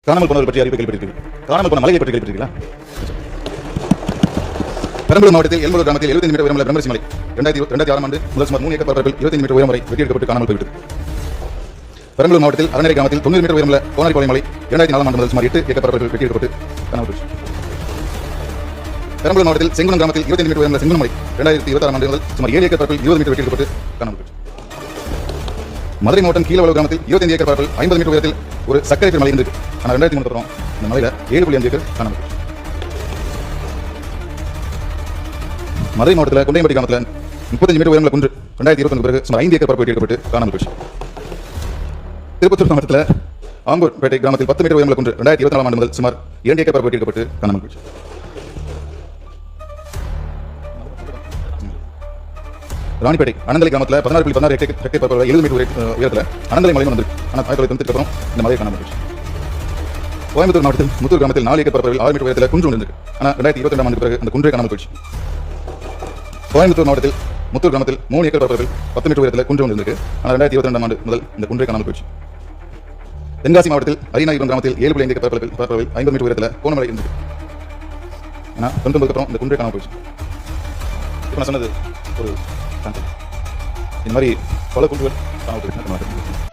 காணாமல் போனவர்கள் பற்றி அறிவு கேள்விப்பட்டிருக்கிறீர்கள். காணாமல் போன மலையை பற்றி கேள்விப்பட்டிருக்கீங்களா? பெரம்பலூர் மாவட்டத்தில் எல்மலூர் கிராமத்தில் 75 மீட்டர் உயரமுள்ள பிரம்மரிசி மலை 2006 ஆண்டு முதல் சுமார் 3 ஏக்கர் பரப்பளவில் 25 மீட்டர் உயரம் வரை வெட்டியெடுக்கப்பட்டு காணாமல் போய்விட்டது. பெரம்பலூர் மாவட்டத்தில் அறநெறி கிராமத்தில் 90 மீட்டர் உயரமுள்ள கோனாரிபாளையம் மலை 2004 ஆண்டு முதல் சுமார் 8 ஏக்கர் பரப்பளவில் வெட்டியெடுக்கப்பட்டு காணாமல் போய்விட்டது. பெரம்பலூர் மாவட்டத்தில் செங்குணம் கிராமத்தில் 25 மீட்டர் உயரமுள்ள செங்குணம் மலை 2026 ஆண்டு முதல் சுமார் 7 ஏக்கர் பரப்பளவில் 20 மீட்டர் வெட்டியெடுக்கப்பட்டு காணாமல் போய்விட்டது. மதுரை மாவட்டம் கீழவளவு கிராமத்தில் 25 ஏக்கர் பரப்பளவில் 50 மீட்டர் உயரத்தில் ஒரு சர்க்கரை மலை இருந்தது. ஆனால் 2003 அப்புறம் இந்த மலையில் 7.5 ஏக்கர் காணாமல் போய்விட்டது. மதுரை மாவட்டத்தில் கொண்டையம்பட்டி கிராமத்தில் 35 மீட்டர் உயரமுள்ள குன்று 2021 பிறகு சுமார் 5 ஏக்கர் பரப்பு வெட்டியெடுக்கப்பட்டு காணாமல் போய்விட்டது. திருப்பத்தூர் மாவட்டத்தில் ஆங்கூர்பேட்டை கிராமத்தில் 10 மீட்டர் உயரமுள்ள குன்று 2024 ஆண்டு முதல் சுமார் 2 ஏக்கர் பரப்பு வெட்டியெடுக்கப்பட்டு காணாமல் போய்விட்டது. ராணிப்பேட்டை அனந்தலை கிராமத்தில் 16.16 ஹெக்டேர் பரப்பளவில் 70 மீட்டர் உயரத்தில் அனந்தலை மலை வந்திருக்கு. ஆனால் 1990 அப்புறம் இந்த மலையை காணாமல் போய்விட்டது. கோயம்புத்தூர் மாவட்டத்தில் முத்தூர் கிராமத்தில் 4 ஏக்கர் பரப்பளவில் 6 மீட்டர் உயரத்தில் குன்று இருந்திருக்கு. ஆனால் 2022 ஆண்டு பிறகு அந்த குன்றே காணாமல் போய்விட்டது. கோயம்புத்தூர் மாவட்டத்தில் முத்தூர் கிராமத்தில் 3 ஏக்கர் பரப்பளவில் 10 மீட்டர் உயரத்தில் குன்று இருந்திருக்கு. ஆனால் 2022 ஆண்டு முதல் இந்த குன்றே காணாமல் போய்விட்டது. தென்காசி மாவட்டத்தில் அரிநாயபுரம் கிராமத்தில் 7.5 ஏக்கர் பரப்பளவில் 50 மீட்டர் உயரத்தில் கோணமலை இருந்திருக்கு. ஆனால் 99 அப்புறம் இந்த குன்றே காணாமல் போய்விட்டது. இப்போ நான் சொன்னது ஒரு இந்த மாதிரி பல குன்றுகள் காணாமல் போய்விட்டது.